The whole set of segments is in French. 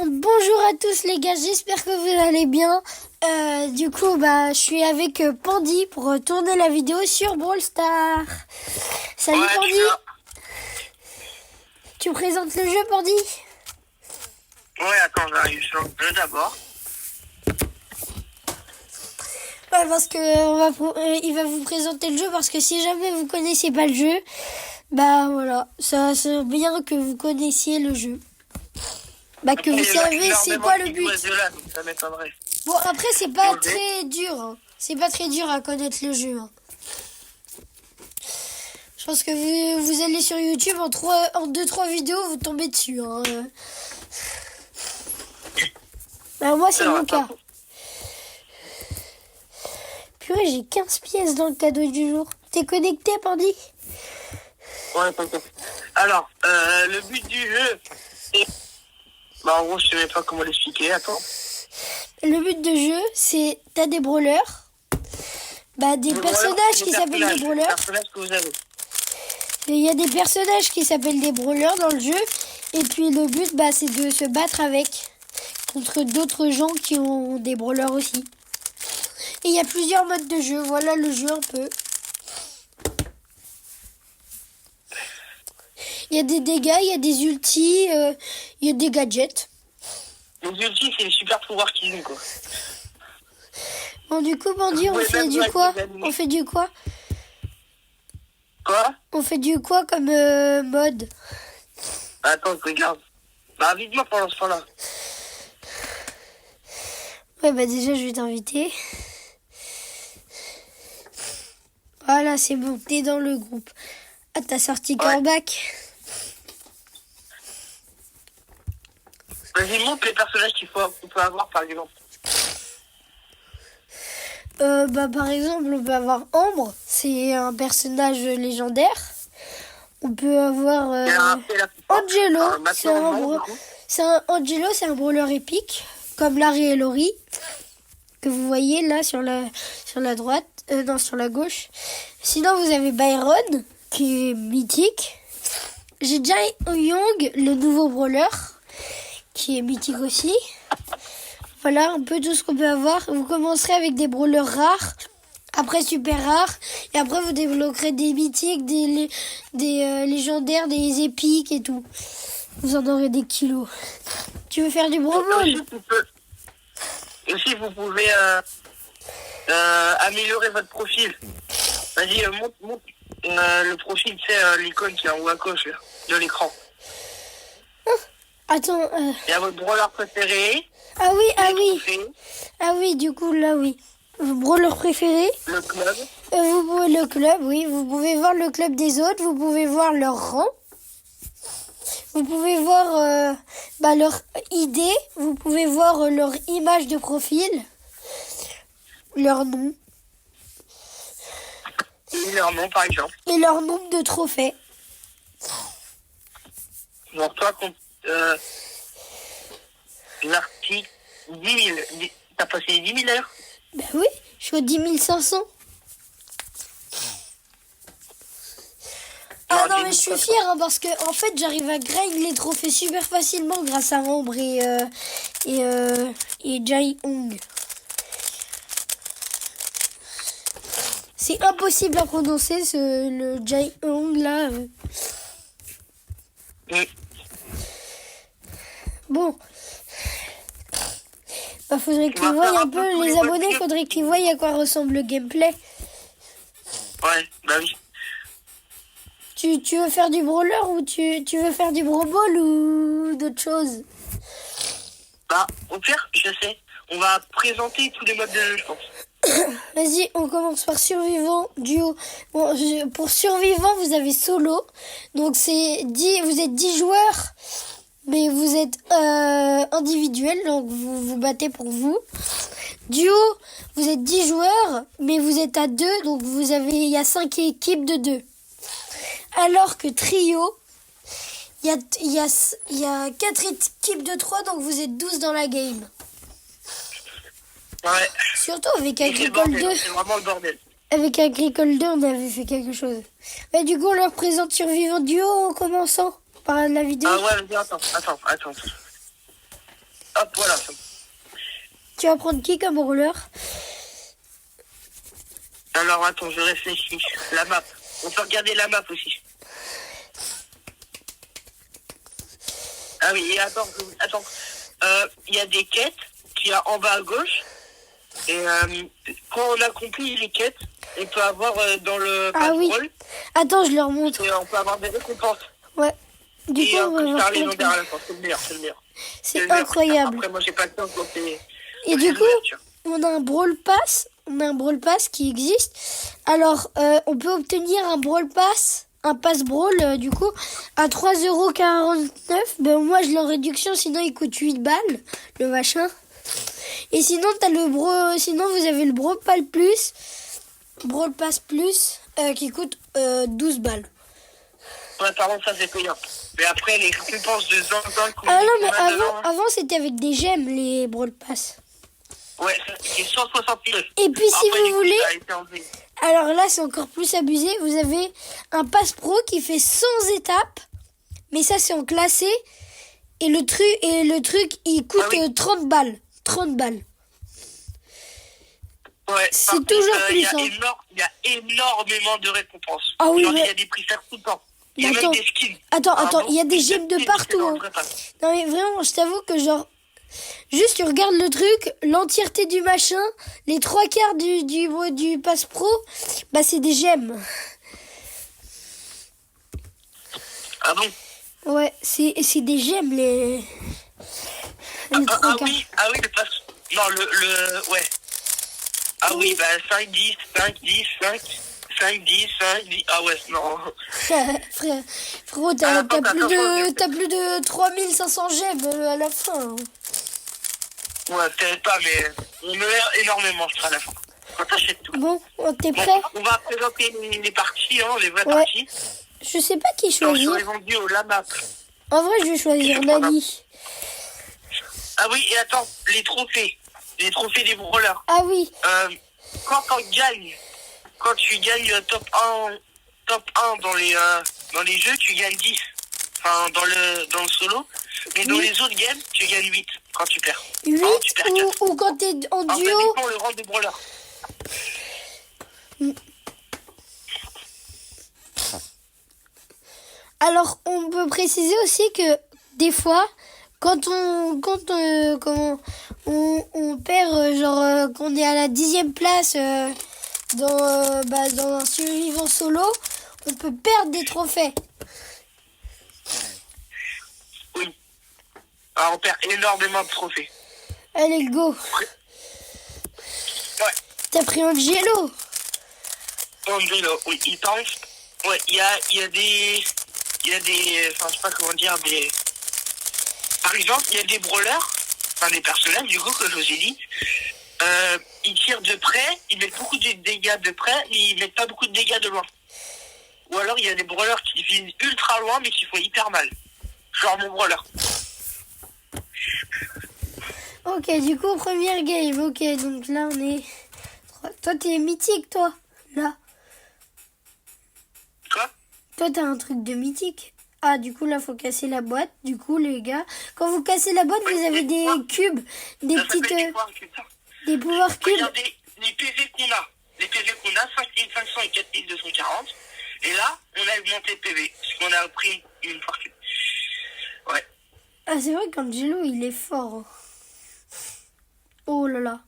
Bonjour à tous les gars, j'espère que vous allez bien. Je suis avec Pandy pour tourner la vidéo sur Brawl Stars. Salut Ouais, Pandy. Tu présentes le jeu Pandy? Ouais, attends, j'arrive sur le jeu d'abord. Ouais, parce que il va vous présenter le jeu parce que si jamais vous connaissez pas le jeu, bah voilà, ça c'est bien que vous connaissiez le jeu. Bah que vous savez c'est quoi le but. Là, donc ça m'étonnerait. Bon après c'est pas très dur, hein. C'est pas très dur à connaître le jeu. Hein. Je pense que vous allez sur YouTube en 2-3 vidéos vous tombez dessus. Hein. Bah moi c'est mon cas. Purée, j'ai 15 pièces dans le cadeau du jour. T'es connecté, Pandy? Ouais, t'inquiète. Alors, le but du jeu, c'est... Bah, en gros, je sais pas comment l'expliquer, attends. Le but de jeu, c'est... T'as des brawlers. Bah, des personnages qui s'appellent des brawlers. Personnages que vous avez. Il y a des personnages qui s'appellent des brawlers dans le jeu. Et puis, le but, bah, c'est de se battre avec. Contre d'autres gens qui ont des brawlers aussi. Et il y a plusieurs modes de jeu. Voilà le jeu un peu. Il y a des dégâts, il y a des ultis, il y a des gadgets. Les ultis, c'est les super pouvoirs qu'ils ont, quoi. Bon, du coup, Bandy, on fait du quoi? On fait du quoi? Quoi? On fait du quoi comme mode? Attends, regarde. Bah, vite-moi pendant ce temps-là. Ouais, bah déjà, je vais t'inviter. Voilà, c'est bon, t'es dans le groupe. Ah, t'as sorti Corbac. Vas-y, montre les personnages qu'on peut avoir, par exemple. Par exemple, on peut avoir Ambre. C'est un personnage légendaire. On peut avoir Angelo. C'est un brawler épique. Comme Larry et Lori. Que vous voyez là sur la droite. Non, sur la gauche. Sinon, vous avez Byron. Qui est mythique. J'ai Jae Young, le nouveau brawler. Qui est mythique aussi. Voilà un peu tout ce qu'on peut avoir. Vous commencerez avec des brawlers rares, après super rares, et après vous débloquerez des mythiques, des légendaires, des épiques et tout. Vous en aurez des kilos. Tu veux faire du brawl? Aussi, vous pouvez améliorer votre profil. Vas-y, montre le profil, c'est l'icône qui est en haut à gauche là, de l'écran. Attends. Il y a votre brawler préféré. Ah oui, du coup, là, oui. Vos brawlers préférés. Le club. Vous pouvez le club, oui. Vous pouvez voir le club des autres. Vous pouvez voir leur rang. Vous pouvez voir leur ID. Vous pouvez voir leur image de profil. Leur nom. Et leur nom, par exemple. Et leur nombre de trophées. Donc, toi, l'article 10 000. T'as passé les 10 000 d'ailleurs? Ben oui, je suis au 10 500. Ah non, mais je suis fière hein, parce que en fait j'arrive à grind les trophées super facilement grâce à Ambre et Jae Young. C'est impossible à prononcer le Jae Young là. Bon. Bah, faudrait qu'ils voient un peu, les abonnés, faudrait qu'ils voient à quoi ressemble le gameplay. Ouais, bah oui. Tu veux faire du brawler ou tu veux faire du brawl ball ou d'autres choses? Bah, au pire, je sais. On va présenter tous les modes de jeu, je pense. Vas-y, on commence par survivant, duo. Bon, pour survivant, vous avez solo. Donc vous êtes 10 joueurs. Mais vous êtes individuel, donc vous vous battez pour vous. Duo, vous êtes 10 joueurs, mais vous êtes à 2, donc il y a 5 équipes de 2. Alors que trio, il y a 4 équipes de 3, donc vous êtes 12 dans la game. Ouais. Surtout avec Agricole 2. C'est vraiment le bordel. Avec Agricole 2, on avait fait quelque chose. Mais du coup, on leur présente survivant duo en commençant par la vidéo. Ah ouais, vas-y, attends. hop, voilà. Tu vas prendre qui comme roller? Alors, attends, je réfléchis. La map. On peut regarder la map aussi. Ah oui, et attends. Il y a des quêtes qu'il y a en bas à gauche. Et quand on accomplit les quêtes, on peut avoir dans le oui. Attends, je leur montre. Et on peut avoir des récompenses. Ouais. Du coup, on va voir légendaire à la fin. C'est le meilleur. C'est incroyable. Après, moi, j'ai pas de temps pour tes... Et du coup, on a un Brawl Pass. On a un Brawl Pass qui existe. Alors, on peut obtenir un Brawl Pass, un Pass Brawl, du coup, à 3,49€. Ben, moi, je l'ai en réduction, sinon il coûte 8 balles, le machin. Et sinon, sinon vous avez le Brawl Pass Plus, qui coûte 12 balles. Ouais, par contre, ça, c'est payant. Mais après, les récompenses de Zinzin... Ah non, mais avant, c'était avec des gemmes, les Brawl Pass. Ouais, c'est 169. Et puis, si vous voulez... Alors là, c'est encore plus abusé. Vous avez un Pass Pro qui fait 100 étapes. Mais ça, c'est en classé. Et le truc, il coûte 30 balles. 30 balles. Ouais, c'est toujours plus. Il y a énormément de récompenses. Ah oui, il y a des prix tout le temps. Il y a même des skins. Attends, il y a des gemmes de partout. Hein. Non mais vraiment, je t'avoue que genre... Juste, tu regardes le truc, l'entièreté du machin, les 3/4 du Pass Pro, bah c'est des gemmes. Ah bon? Ouais, c'est des gemmes, les 3/4. Oui, le Pass... Non, ouais. Ah oui, bah 5, 10, 5, 10, 5... 5, 10, 5, 10... Ah ouais, non. Frérot, t'as plus de 3500 gemmes à la fin. Ouais, peut-être pas, mais on meurt énormément, je crois, à la fin. Quand t'achètes tout. Bon, t'es prêt? On va présenter les parties, hein, les vraies parties. Je sais pas qui choisir. On est vendu au Lamap. En vrai, je vais choisir Nani. Ah oui, et attends, les trophées. Les trophées des brawlers. Ah oui. Quand tu gagnes top 1 dans les jeux, tu gagnes 10. Enfin, dans le solo. Mais dans les autres games, tu gagnes 8 quand tu perds. 8 ou quand t'es en duo. Ça dépend le rang des brawlers. Alors, on peut préciser aussi que des fois, quand on perd, genre, qu'on est à la 10e place dans un survivant solo, on peut perdre des trophées. Oui. Alors, on perd énormément de trophées. Allez, go. Ouais. T'as pris Angelo. Angelo, oui, il pense. Ouais, il y a des... Enfin, je sais pas comment dire, mais... Par exemple, il y a des brawlers, enfin des personnages, du coup, que je vous ai dit. Ils tirent de près, ils mettent beaucoup de dégâts de près, et ils mettent pas beaucoup de dégâts de loin. Ou alors, il y a des brawlers qui visent ultra loin, mais qui font hyper mal. Genre mon brawler. Ok, du coup, première game. Ok, donc là, on est... Toi, t'es mythique, toi. Là. Quoi? Toi, t'as un truc de mythique. Ah, du coup, là, faut casser la boîte. Du coup, les gars, quand vous cassez la boîte, vous avez des cubes, des petites... Des power cubes. Regardez les PV qu'on a. Les PV qu'on a, 5500 et 4240. Et là, on a augmenté le PV. Parce qu'on a pris une fortune. Ouais. Ah, c'est vrai qu'Angelo, il est fort. Oh là là.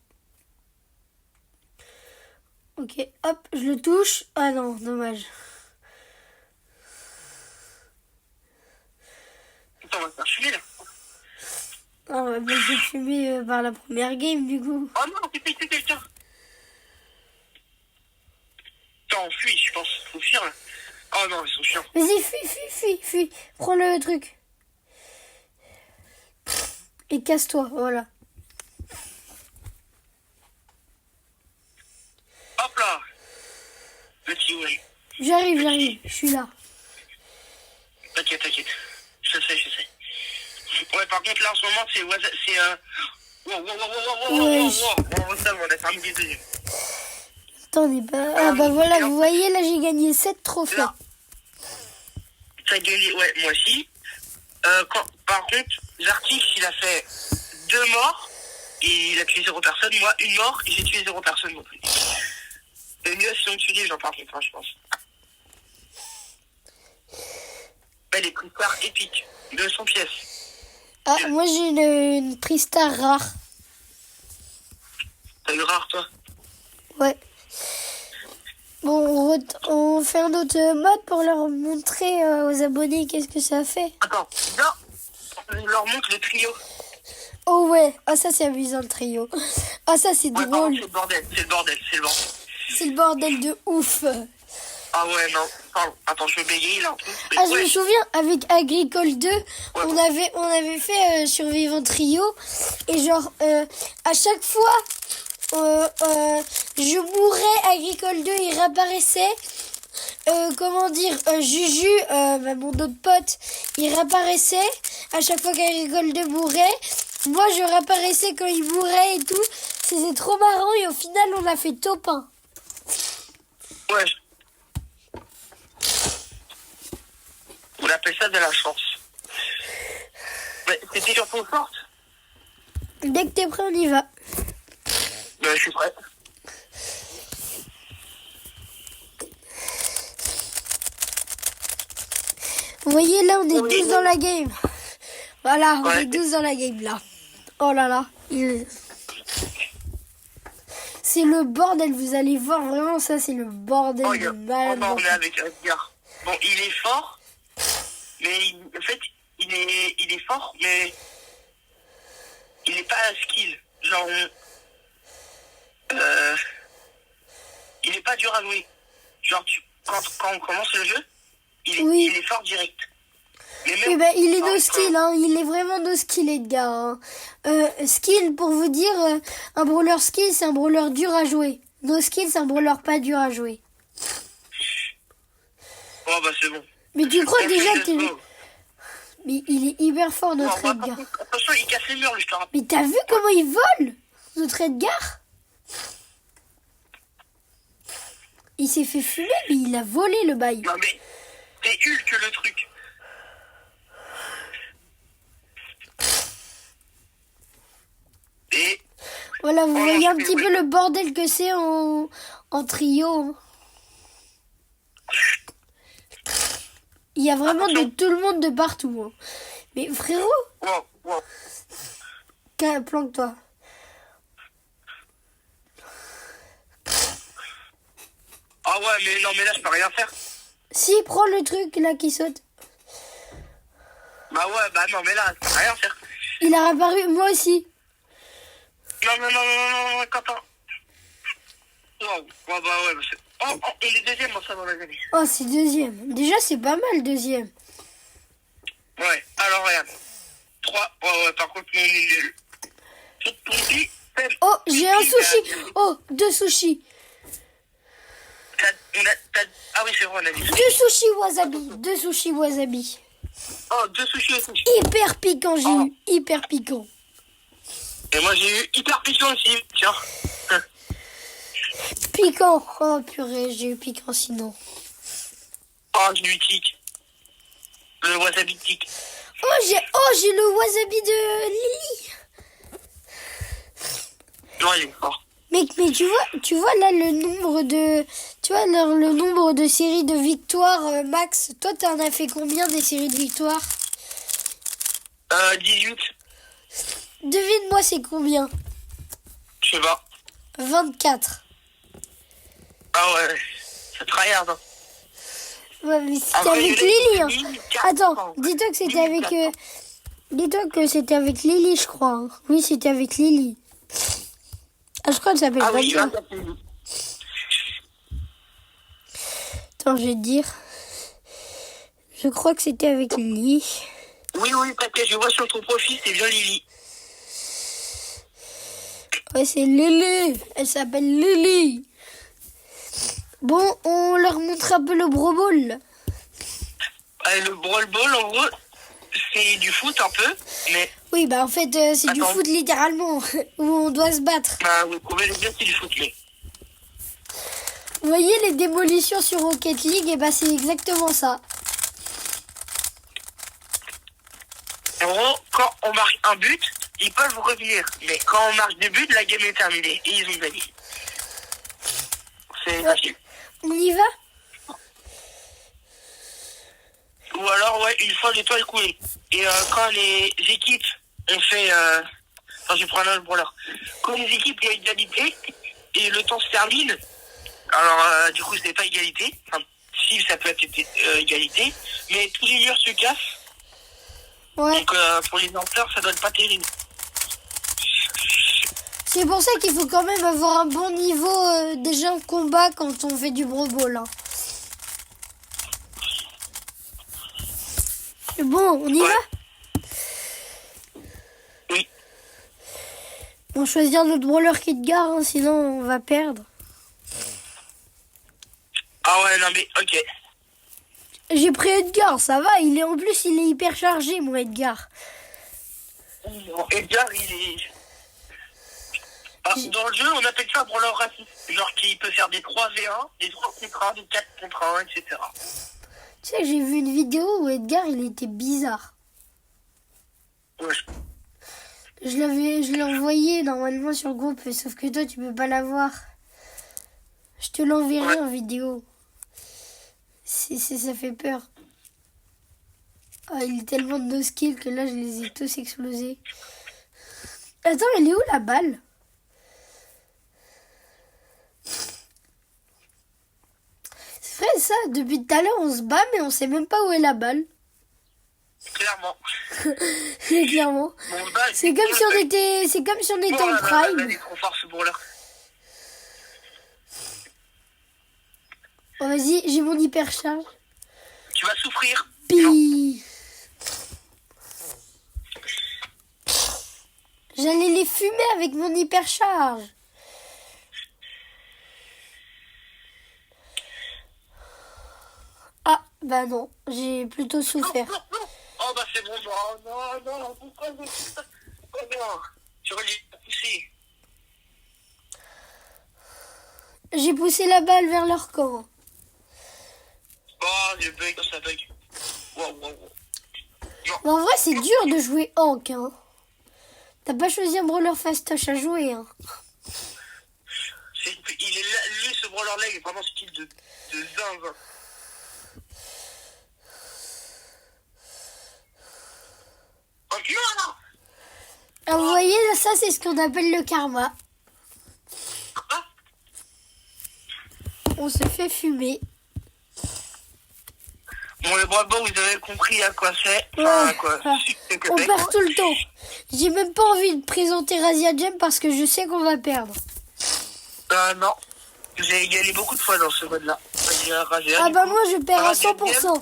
Ok, hop, je le touche. Ah non, dommage. Attends, on va se faire fumer là. Ah, on va bien se fumer par la première game du coup. Oh non, c'est quelqu'un. Attends, on fuit, je pense. Faut fuir là. Oh non, ils sont chiants. Vas-y, fuis. Prends le truc. Et casse-toi, voilà. Hop là. Petit ouais. J'arrive, je suis là. T'inquiète. Je sais. Ouais, par contre, là, en ce moment, c'est... Wow. On a terminé deuxième. Attends, on est pas... Ah bah voilà, vous voyez, là, j'ai gagné 7 trophées. T'as gagné, ouais, moi aussi. Par contre, Zartix, il a fait 2 morts, et il a tué 0 personne. Moi, une mort, et j'ai tué 0 personne non plus. C'est mieux si on tue les gens, par contre, hein, je pense. Les prix stars épiques, 200 pièces. Ah, moi j'ai une Pristar rare. T'as eu rare, toi? Ouais. Bon, on fait un autre mode pour leur montrer aux abonnés qu'est-ce que ça fait. Attends, là, on leur montre le trio. Oh ouais, ah ça c'est amusant le trio. Ah ça c'est Ouais, pardon, drôle. c'est le bordel, c'est le bordel, c'est le bordel. C'est le bordel de ouf. Ah ouais, non, pardon, attends, je me bégaye là un peu. Ah, je Ouais. me souviens, avec Agricole 2, on avait fait Survivant Trio. Et genre, à chaque fois, je mourais, Agricole 2, il réapparaissait. Comment dire, Juju, mon autre pote, il réapparaissait. À chaque fois qu'Agricole 2 mourait, moi je réapparaissais quand il mourait et tout. C'était trop marrant et au final, on a fait top 1. Ouais. On appelle ça de la chance. Mais c'était sur ton forte? Dès que t'es prêt, on y va. Je suis prêt. Vous voyez, là, on est Oui, 12 dans la game. Voilà, on Ouais. est 12 dans la game, là. Oh là là. C'est le bordel, vous allez voir, vraiment, ça, c'est le bordel Oh, de oh malade. non, on est avec Edgar. Bon, il est fort, mais en fait, il est fort, mais il n'est pas skill. Genre, il n'est pas dur à jouer. Genre, quand on commence le jeu, Oui. il est fort direct. Mais même Oui, ben, il est quand- no skill, hein. Il est vraiment no skill, Edgar. Hein. Skill, pour vous dire, un brawler skill, c'est un brawler dur à jouer. No skill, c'est un brawler pas dur à jouer. Oh bah c'est bon. Mais tu crois On déjà fait que... let's go. Mais il est hyper fort, notre Non, Edgar. attention, il casse les murs, lui, je te rappelle. Mais t'as vu comment il vole, notre Edgar? Il s'est fait fumer, mais il a volé le bail. Non mais, c'est Hulk le truc. Et Voilà, vous Oh, voyez non, un mais petit oui. peu le bordel que c'est en trio. Hein. Il y a vraiment de Attention. tout le monde de partout. Hein. Mais frérot, wow. planque-toi. Ah ouais, mais non, mais là, je peux rien faire. Si, prends le truc là qui saute. Bah ouais, bah non, mais là, je peux rien faire. Il a réapparu, moi aussi. Non, Quentin. Wow. Ouais, bah ouais, bah c'est... Oh, il est deuxième, moi, ça va, les amis. Oh, c'est deuxième. Déjà, c'est pas mal, deuxième. Ouais, alors, regarde. 3, ouais, par contre, nous, on est nuls. Saute ton pied, fais- Oh, j'ai un sushi. Oh, 2 sushis. Ah oui, c'est vrai, on a dit. 2 sushis wasabi. 2 sushis wasabi. Oh, 2 sushis aussi. Hyper piquant, j'ai eu. Hyper piquant. Et moi, j'ai eu hyper piquant aussi, tiens. Piquant. Oh, purée, j'ai eu piquant sinon. Oh, j'ai eu tic. Le wasabi tic. j'ai le wasabi de Lily. Non, il est fort. Mais tu vois là le nombre de, tu vois là, le nombre de séries de victoires, Max. Toi, t'en as fait combien des séries de victoires? 18. Devine-moi, c'est combien? Je sais pas. 24. Ah ouais, c'est tryhard. Hein. Ouais, mais c'était Après, avec il y a Lily. Hein. 1400. Attends, dis-toi que c'était avec, dis-toi que c'était avec Lily, je crois. Hein. Oui, c'était avec Lily. Ah, je crois qu'elle s'appelle Ah pas oui, ça. 24. Attends, je vais te dire. Je crois que c'était avec Lily. Oui, t'inquiète, je vois sur ton profil, c'est bien Lily. Ouais, c'est Lily. Elle s'appelle Lily. Bon, on leur montre un peu le Brawl Ball. Le Brawl Ball, en gros, c'est du foot un peu, mais... Oui, bah en fait, c'est du Attends. foot littéralement, où on doit se battre. Bah, vous pouvez le dire, c'est du foot, mais... Vous voyez les démolitions sur Rocket League, et bah c'est exactement ça. En gros, quand on marque un but, ils peuvent revenir. Mais quand on marque des buts, la game est terminée. Et ils ont gagné. C'est facile. On y va? Ou alors, ouais, une fois l'étoile coulée. Et quand les équipes ont fait... Enfin, je prends un autre brawler. Quand les équipes ont égalité et le temps se termine, alors du coup, c'est pas égalité. Enfin, si, ça peut être égalité. Mais tous les murs se cassent. Ouais. Donc, pour les lanceurs, ça doit être pas terrible. C'est pour ça qu'il faut quand même avoir un bon niveau déjà en combat quand on fait du Brawl Ball. Hein. Bon, on y va? Oui. On va choisir notre brawler qui te gare, hein, sinon on va perdre. Ah ouais, non mais, ok. J'ai pris Edgar, ça va, en plus il est hyper chargé, mon Edgar. Edgar, il est... Ah, dans le jeu, on appelle ça brawler raciste. Genre qui peut faire des 3v1, des 3 contre 1, des 4 contre 1, etc. Tu sais que j'ai vu une vidéo où Edgar, il était bizarre. Ouais. Je l'ai envoyé normalement sur le groupe, sauf que toi, tu peux pas l'avoir. Je te l'enverrai en vidéo. Ça fait peur. Ah, il est tellement de no skill que là, je les ai tous explosés. Attends, elle est où la balle? C'est vrai ça, depuis tout à l'heure, on se bat, mais on sait même pas où est la balle. Clairement. Clairement. Bon, bah, C'est comme si on était en prime. Il est trop fort ce brawler. Oh, vas-y, j'ai mon hypercharge. Tu vas souffrir. Pi. J'allais les fumer avec mon hypercharge. Ah, bah non, j'ai plutôt souffert. Non. Oh bah c'est bon, non, pourquoi non? J'aurais dû la pousser. J'ai poussé la balle vers leur camp. Oh, les bugs, ça bug. Wow. Mais en vrai, c'est dur de jouer Hank, hein. T'as pas choisi un brawler fastoche à jouer, hein. Il est là, lui, ce brawler-là, il est vraiment style de zinzin. Ok, non. Ah, vous voyez, là, ça, c'est ce qu'on appelle le karma. Ah, On se fait fumer. bon, les bras vous avez compris à quoi c'est. Ouais. Enfin, à quoi Ah, c'est que on c'est, perd quoi. tout le temps. J'ai même pas envie de présenter Razia Gem parce que je sais qu'on va perdre. Non. J'ai gagné beaucoup de fois dans ce mode-là. Ah bah moi je perds à 100%.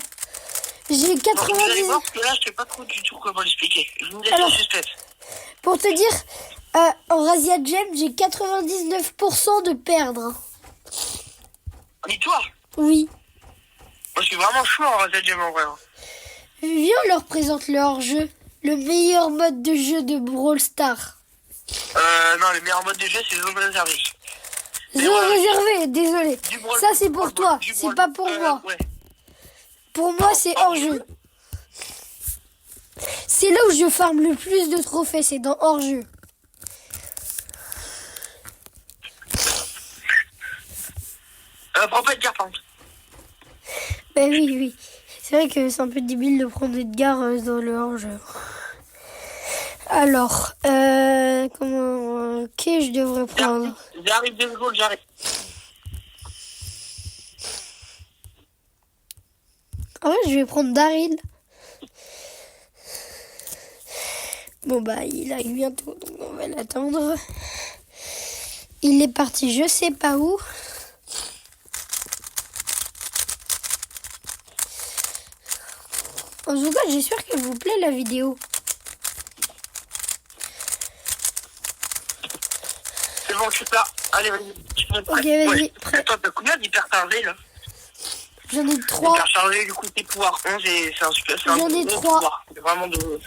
J'ai Vous allez 90... voir parce que là, je sais pas trop du tout comment l'expliquer. Je vous laisse Alors, en suspense. Pour te dire, en Razia Gem, j'ai 99% de perdre. Hein. Et toi? Oui. Moi, je suis vraiment chaud en Razia Gem en vrai. Viens, on leur présente le hors-jeu. Le meilleur mode de jeu de Brawl Stars. Non, le meilleur mode de jeu, c'est zone réservée. Zone réservée, désolé. Ça c'est pour toi, du c'est Brawl- pas pour moi. Ouais. Pour moi c'est hors-jeu. C'est là où je farme le plus de trophées, c'est dans hors-jeu. Prends pas de carte, hein. Ben oui. C'est vrai que c'est un peu débile de prendre Edgar dans le hors-jeu. Alors, qui je devrais prendre? J'arrive 2 secondes, j'arrive. Ah ouais, je vais prendre Daryl. Bon bah, il arrive bientôt, donc on va l'attendre. Il est parti, je sais pas où. En tout cas, j'espère qu'elle vous plaît la vidéo. C'est bon, je suis là. Allez, vas-y. Ok, vas-y, Ouais. prêt. Toi, t'as combien d'hyperchargés, là? J'en ai 3. Hyperchargé, du coup, t'es pouvoir 11 et c'est un super. C'est un J'en ai gros 3. pouvoir. C'est vraiment de.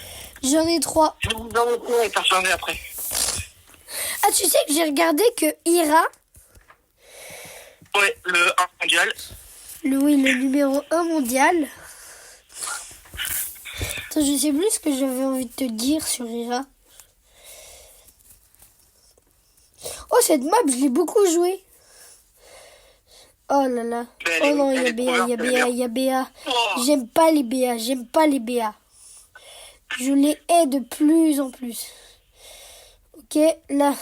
J'en ai 3. Je vais vous en montrer hyperchargé après. Ah, tu sais que j'ai regardé que Ira, Ouais, le 1 mondial. le numéro 1 mondial. Attends, je sais plus ce que j'avais envie de te dire sur Ira. cette map, je l'ai beaucoup jouée. Oh là là. Ben, Oh non, il y elle a est BA, trop il y a bien, BA, il y a BA. Oh. J'aime pas les BA, j'aime pas les BA. Je les hais de plus en plus. Ok, là.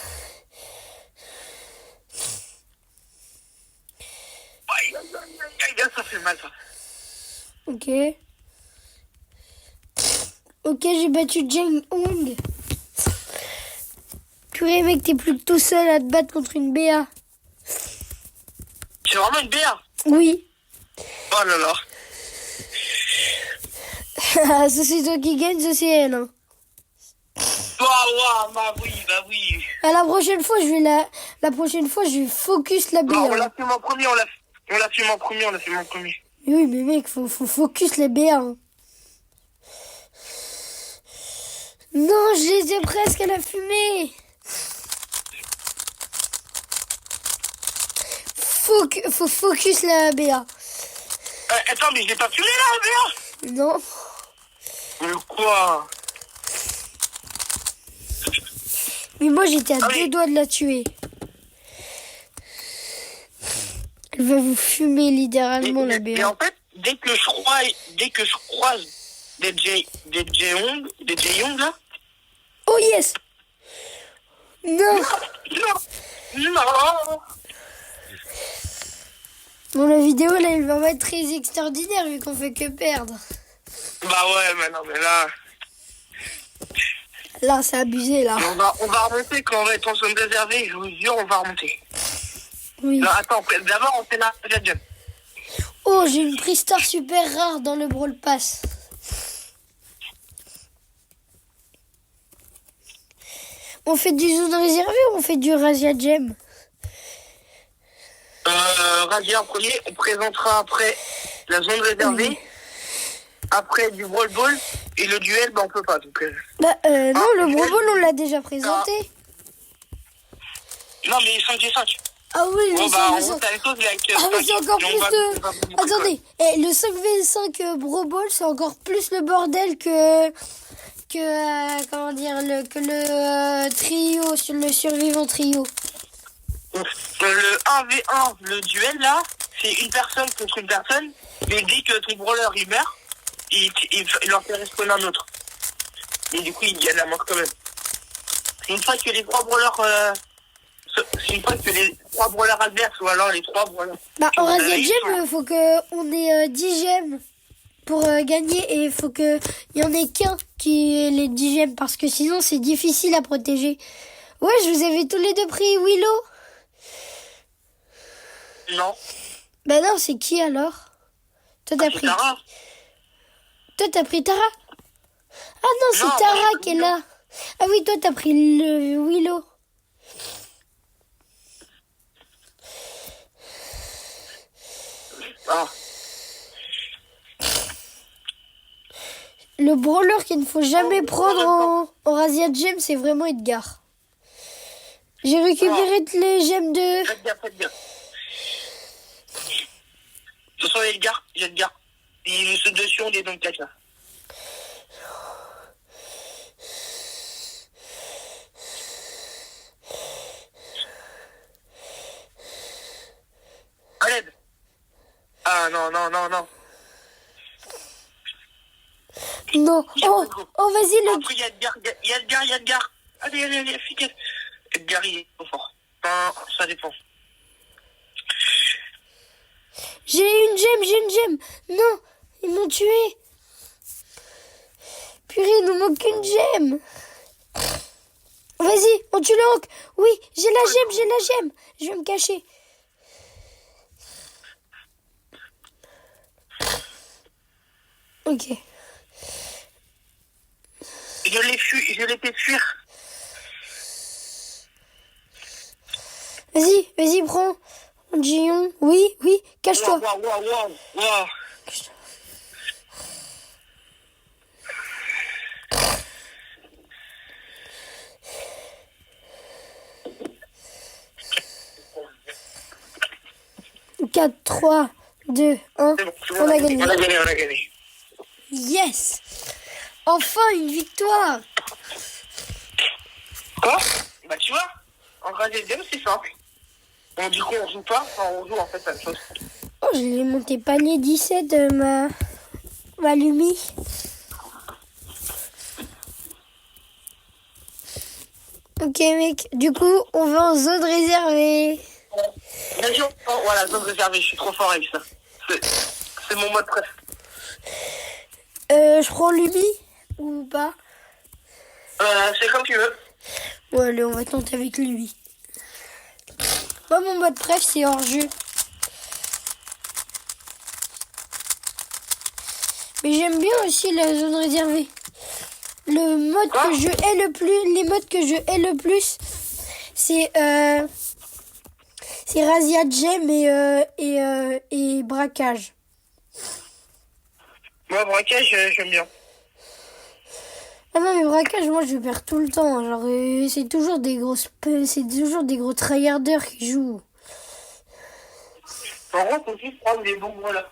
Aïe, aïe, aïe, aïe, ça fait mal, ça. Ok. Ok, j'ai battu Jeng Hong. Purée, mec, t'es plus que tout seul à te battre contre une BA. C'est vraiment une BA. Oui. Oh là là. Ça c'est toi qui gagne, ça c'est elle. Hein. Waouh, bah oui. À la prochaine fois, la prochaine fois, je vais focus la BA. Non, on hein. l'a fait en premier, on l'a fait en premier. Oui, mais mec, faut focus la BA. Hein. Non, je les ai presque à la fumée. Faut focus la BA. Attends, mais je l'ai pas fumé là, BA. Non. Mais quoi? Mais moi, j'étais à Ah deux oui. doigts de la tuer. Elle va vous fumer littéralement la Et BA. en fait, dès que je croise des Jeyong là. Oh yes. Non. Non. Bon, la vidéo, là, elle va pas être très extraordinaire vu qu'on fait que perdre. Bah ouais, mais non, mais là, Là, c'est abusé, là. on va remonter quand on va être en zone réservée, je vous jure, on va remonter. Oui. Non, attends, d'abord on fait la jump. Oh, j'ai une Pristar super rare dans le Brawl Pass. On fait du zone réservée ou on fait du Razia Gem? Razia en premier, on présentera après la zone réservée, Oui. après du Brawl Ball, et le duel, bah on peut pas. Donc, Non, le duel. Brawl Ball, on l'a déjà présenté. Non, mais 5v5. Ah oui, le Bon, bah, on 5v5. route avec chose avec Ah mais c'est encore plus de... de... Attendez, et le 5v5 Brawl Ball, c'est encore plus le bordel que comment dire, que le trio, sur le survivant trio. Le 1v1, le duel, là, c'est une personne contre une personne, mais dès que ton brawler, il meurt, il leur fait respawner un autre. Et du coup, il y a de la mort quand même. Une fois que les trois brawlers... une fois que les trois brawlers adverses, ou alors les trois brawlers... Bah, en Razia Ils sont- Gem, faut qu'on ait 10 gemmes pour gagner et il faut qu'il y en ait qu'un qui ait les 10 gemmes parce que sinon c'est difficile à protéger. Ouais, je vous avais tous les deux pris Willow. Non. Bah non, c'est qui alors? Toi t'as C'est pris... Tara. Toi t'as pris Tara? Ah non, c'est Non, moi, Tara j'ai pris qui est Willow. là. Ah oui, toi t'as pris le Willow. Ah. Le brawler qu'il ne faut jamais prendre en Razia Gem, c'est vraiment Edgar. J'ai récupéré toutes les gemmes de... Faites bien. Ce sont les Edgar. Ils nous sautent dessus, on est dans le 4 là. À l'aide. Ah non. Non. Oh, vas-y, le... Après, il y a Edgar. Allez, efficace. Edgar, il est trop fort. Non, ça dépend. J'ai une gemme. Non, ils m'ont tué. Purée, il nous manque une gemme. Vas-y, on tue le Hank. Oui, j'ai la gemme. Je vais me cacher. Ok. Je l'ai fait fuir. Vas-y, prends. Gion. Oui, cache-toi. Wow. Quatre, 3, 2, 1. C'est bon, On a gagné. On a gagné. Yes. Enfin, une victoire. Quoi? Bah tu vois, en Raziel Game, c'est simple. Bon, du coup, on joue pas, enfin, on joue en fait la même chose. Oh, je l'ai monté panier 17 ma Lumi. Ok mec, du coup on va en zone réservée. Vas-y, voilà, zone réservée, je suis trop fort avec ça. C'est mon mode préf. Je prends Lumi ou pas? C'est comme tu veux. Bon allez, on va tenter avec lui. Moi mon mode préf c'est hors jeu. Mais j'aime bien aussi la zone réservée. Le mode que je hais le plus, les modes que je hais le plus, c'est Razzia Gem et braquage. Moi, braquage, j'aime bien. Ah non mais braquage, moi je perds tout le temps. Genre c'est toujours des gros tryharders qui jouent. En gros, faut aussi prendre des bons voleurs.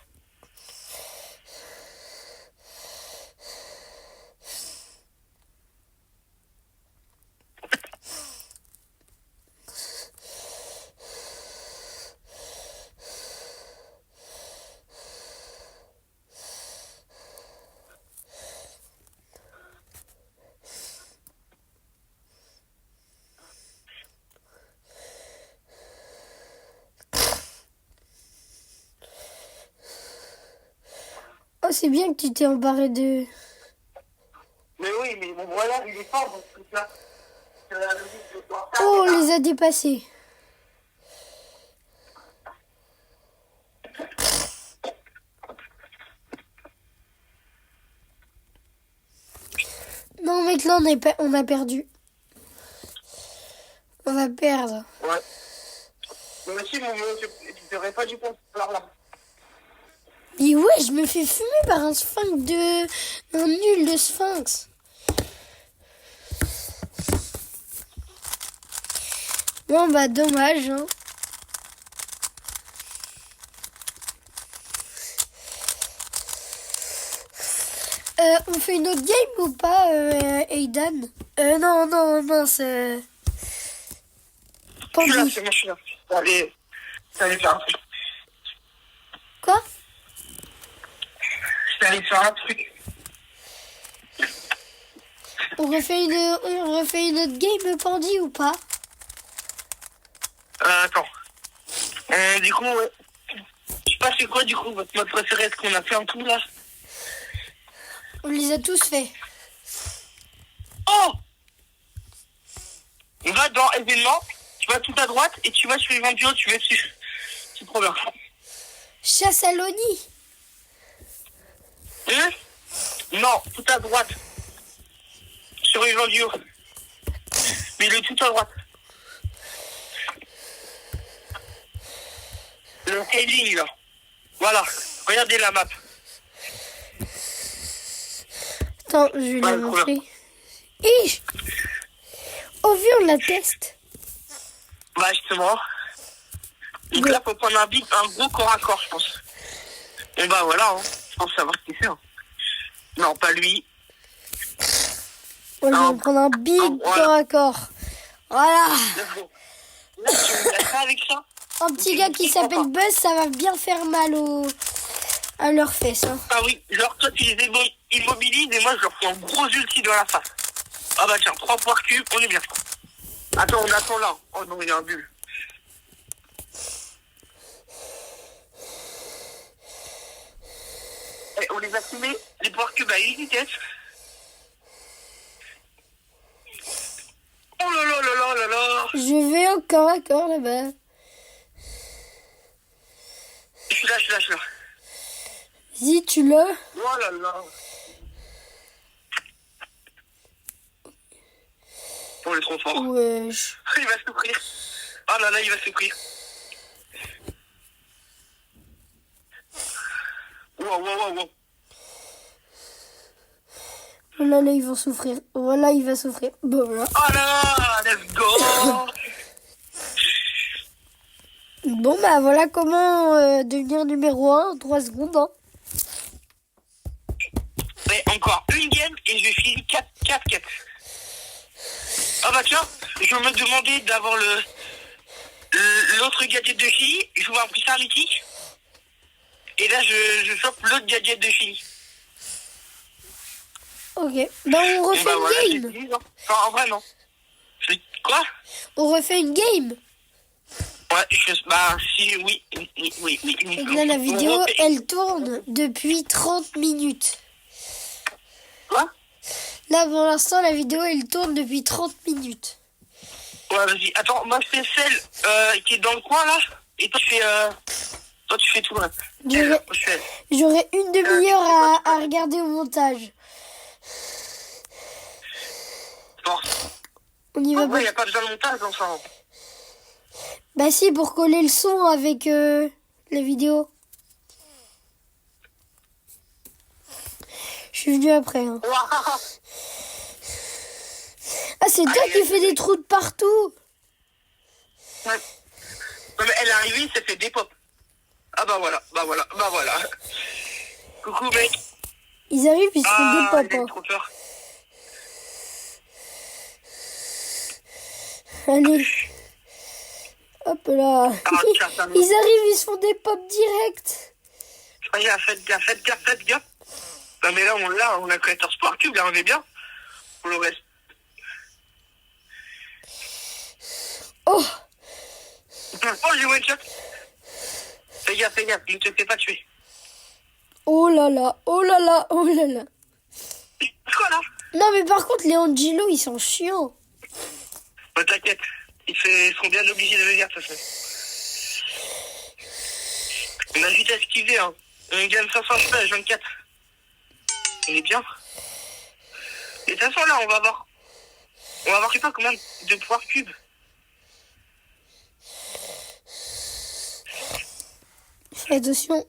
Oh c'est bien que tu t'es embarré de... Mais oui, mais mon voleur, il est fort dans ce truc-là. C'est la logique de pouvoir faire Oh, des on les a dépassés. Non mec, là on a perdu. On va perdre. Ouais. Mais si, tu t'aurais pas dû prendre ce là. Et ouais, je me fais fumer par un un nul de sphinx. Bon bah dommage hein. On fait une autre game ou pas, Aidan? Non, c'est... Je suis là, Pandy. c'est moi, je suis là. Allez faire un truc. Quoi? Je t'allais faire un truc. On refait une autre game, Pandy, ou pas? Attends. Du coup, ouais. Je sais pas c'est quoi, du coup, votre mode préféré, est-ce qu'on a fait en tout, là? On les a tous fait. Oh! On va dans événements, tu vas tout à droite, et tu vas sur les duo, tu vas dessus. C'est trop bien. Chasse à l'Oni. Non, tout à droite. Sur les duo. Mais le tout à droite. Le heading, là. Voilà. Regardez la map. Attends, je vais la montrer. Ish. Oh, vu, on la teste. Bah, justement. Donc là, faut prendre un gros corps à corps, je pense. Et bah, voilà, hein. Je pense savoir qui c'est. Hein. Non, pas lui. On va prendre un big corps à corps. Voilà. Là, tu me mettras avec ça. Un petit gars qui s'appelle Buzz, ça va bien faire mal à leurs fesses. Hein. Ah oui, genre toi tu les immobilises et moi je leur fais un gros ulti dans la face. Ah bah tiens, 3 poires cubes, on est bien. Attends, on attend là. Oh non, il y a un bulle. Et on les a fumés, les poires cubes à une vitesse. Oh là là là là là là. Je vais encore à corps là-bas. Je suis là. Vas-y, tu l'as. Oh là là. On est trop fort. Wesh. Il va souffrir. Oh là là, il va souffrir. Wow. Voilà, là, ils vont souffrir. Voilà, il va souffrir. Bon, voilà. Oh là, let's go. Bon, bah voilà comment devenir numéro 1 en 3 secondes. Hein. Mais encore une game et je finis 4 quêtes. Ah bah tiens, je me demandais d'avoir l'autre gadget de Chili, j'ouvre un puissant mythique. Et là, je chope l'autre gadget de Chili. Ok. Ben, on refait Bah, une voilà, game. j'ai dit, non. Enfin, en vrai, non. Quoi? On refait une game. Ouais, bah, si, oui. Et là, la vidéo, elle tourne depuis 30 minutes. Quoi? Là, pour l'instant, la vidéo, elle tourne depuis 30 minutes. Ouais, vas-y. Attends, moi, je fais celle qui est dans le coin, là. Et toi, tu fais tout le reste. J'aurai une demi-heure à regarder au montage. Bon. On y va. En vrai, il n'y a pas besoin de montage, enfin. Bah si, pour coller le son avec la vidéo. Je suis venu après. Hein. Ah, c'est toi qui fais des trous de partout. Ouais. Non, mais elle est arrivée, ça fait des pop. Ah bah voilà. Coucou mec. Ils arrivent, ils se font des pop. J'ai Hein. trop peur. Allez. Hop là. Ils arrivent, ils se font des pop direct. Regarde, faites gaffe. Non mais là, on a 14 Power Cube, là on est bien. Pour le reste. Oh, j'ai one shot. Fais gaffe, ne te fais pas tuer. oh là là. Quoi là? Non mais par contre, les Angelo, ils sont chiants. Bah t'inquiète, ils seront bien obligés de venir de toute façon. On a vite à esquiver, hein. On gagne 500 HP, 24. On est bien. Et de toute façon là, on va avoir je sais pas combien de Power Cube. Fais attention.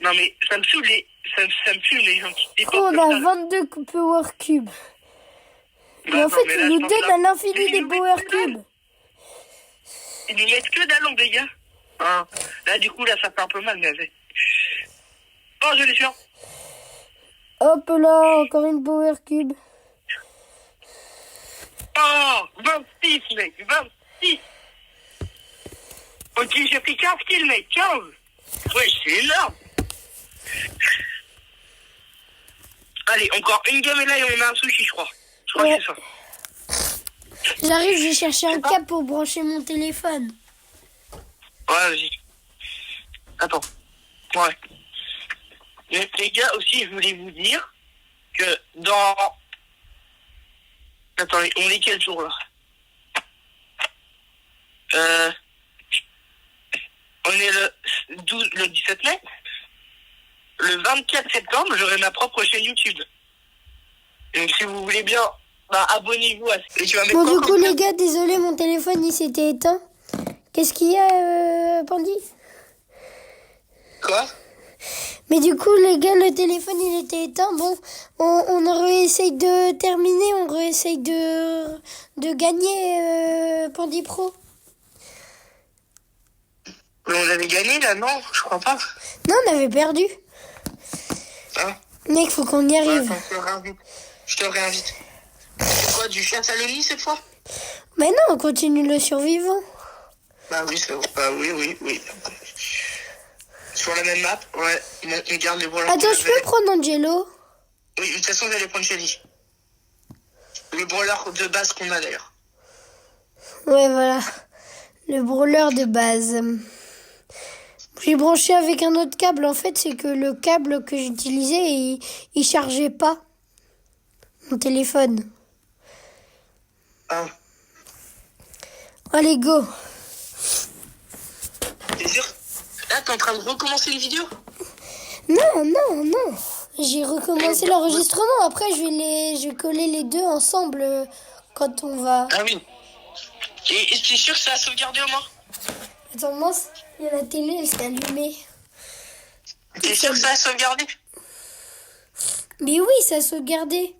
Non mais ça me saoule les gens qui dépensent. Oh, on a 22 Power Cubes. Mais en fait, ils nous donnent à l'infini des Power Cubes. Ils nous mettent que dalle, les gars. Hein. Là, du coup, là, ça fait un peu mal, mais vas-y. Oh, je l'ai sûr. Hop là, encore une Power Cube. Oh, 26, mec, 26. Ok, j'ai pris 15 kills, mec, 15. Ouais, c'est énorme. Allez, encore une game et là, on a un sushi, je crois. Je crois que c'est ça. J'arrive, j'ai cherché un câble pour brancher mon téléphone. Ouais, vas-y. Attends. Ouais. Et les gars, aussi, je voulais vous dire que dans... Attendez, on est quel jour, là? On est le 17 mai. Le 24 septembre, j'aurai ma propre chaîne YouTube. Donc, si vous voulez bien, bah, abonnez-vous à... Et tu vas mettre Bon, quoi du coup, les gars, désolé, mon téléphone, il s'était éteint. Qu'est-ce qu'il y a, Pandy? Quoi? Mais du coup, les gars, le téléphone, il était éteint. Bon, on réessaye de terminer, on réessaye de gagner Pandy Pro. Mais on avait gagné, là, non? Je crois pas. Non, on avait perdu. Hein? Mec, faut qu'on y arrive. Ouais, je te réinvite. C'est quoi, du chasse à l'ONI, cette fois? Mais non, on continue le survivant. Bah oui, c'est vrai. Bah oui. Sur la même map, ouais, on garde les brawlers. Attends, je peux prendre Angelo? Oui, de toute façon, j'allais prendre Shelly. Le brawler de base qu'on a d'ailleurs. Ouais, voilà. Le brawler de base. J'ai branché avec un autre câble. En fait, c'est que le câble que j'utilisais, il chargeait pas mon téléphone. Ah. Allez, go. T'es sûr? Là, t'es en train de recommencer les vidéos? Non. J'ai recommencé l'enregistrement. Après, je vais coller les deux ensemble quand on va... Ah oui. Et t'es sûr que ça a sauvegardé au moins? Attends, moi, il y a la télé, elle s'est allumée. T'es sûr que ça a sauvegardé? Mais oui, ça a sauvegardé.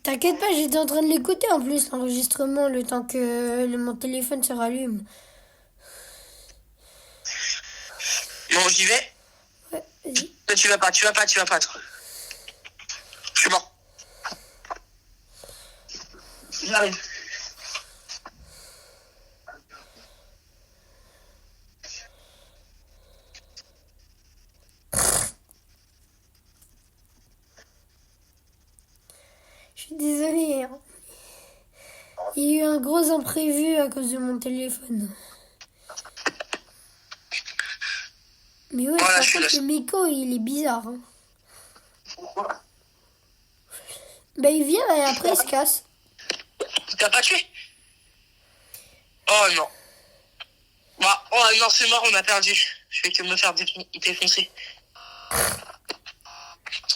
T'inquiète pas, j'étais en train de l'écouter en plus, l'enregistrement, le temps que mon téléphone se rallume. Bon, j'y vais. Ouais, vas-y. Toi, tu vas pas, toi. Je suis mort. J'arrive. Je suis désolée, hein. Il y a eu un gros imprévu à cause de mon téléphone. Mais ouais, Voilà, par je suis contre, là. le Miko, il est bizarre. Hein. Pourquoi? Bah, il vient et après, il se casse. T'as pas tué? Oh non. Bah, oh non, c'est mort, on a perdu. Je vais que me faire défoncer.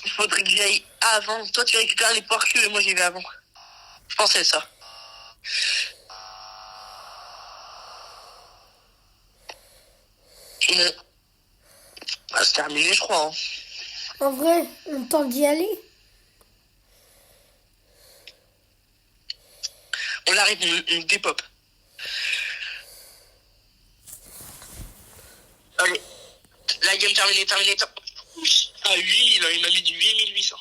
Il faudrait que j'aille avant. Toi, tu récupères les poires cues et moi, j'y vais avant. Je pensais ça. Mais... Ah, c'est terminé, je crois. Hein. En vrai, on tente d'y aller. On arrive, on dépop. Allez. La game terminée. Ah oui, là, il m'a mis du 8800.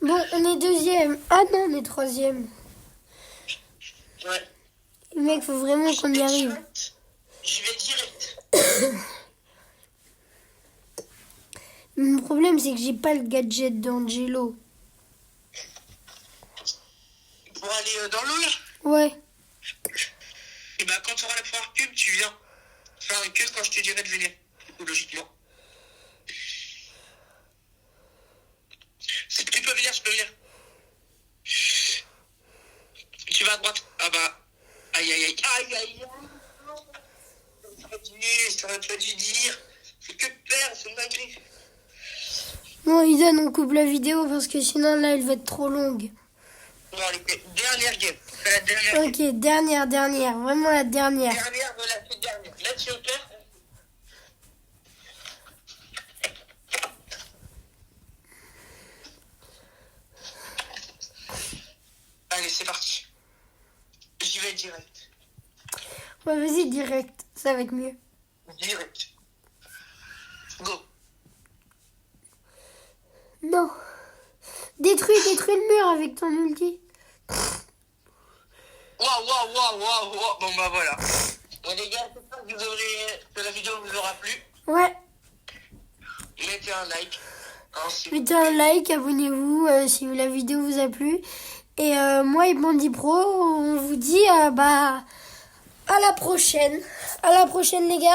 Bon, on est deuxième. Ah non, on est troisième. Ouais. Mec, faut vraiment qu'on y arrive. Je vais direct. Mon problème, c'est que j'ai pas le gadget d'Angelo. Pour aller dans l'eau, là? Ouais. Et bah, quand tu auras la poire cube, tu viens. Enfin, que quand je te dirai de venir. Logiquement. Tu peux venir. Tu vas à droite. Ah bah. Aïe. Ça aurait pas dû dire. C'est que perdre, c'est une dinguerie. Bon, Iden, on coupe la vidéo parce que sinon, là, elle va être trop longue. Bon, allez, dernière game. C'est la dernière game. Ok, dernière. Vraiment la dernière. Dernière de la toute dernière. Là, tu veux faire? Allez, c'est parti. J'y vais direct. Ouais, vas-y, direct. Ça va être mieux. Direct. Go. Non. Détruis le mur avec ton ulti. Waouh. Bon, bah voilà. Bon, les gars, j'espère que la vidéo vous aura plu. Ouais. Mettez un like. Hein, si Mettez un like, abonnez-vous si la vidéo vous a plu. Et moi et Bandit Pro, on vous dit à la prochaine. À la prochaine, les gars.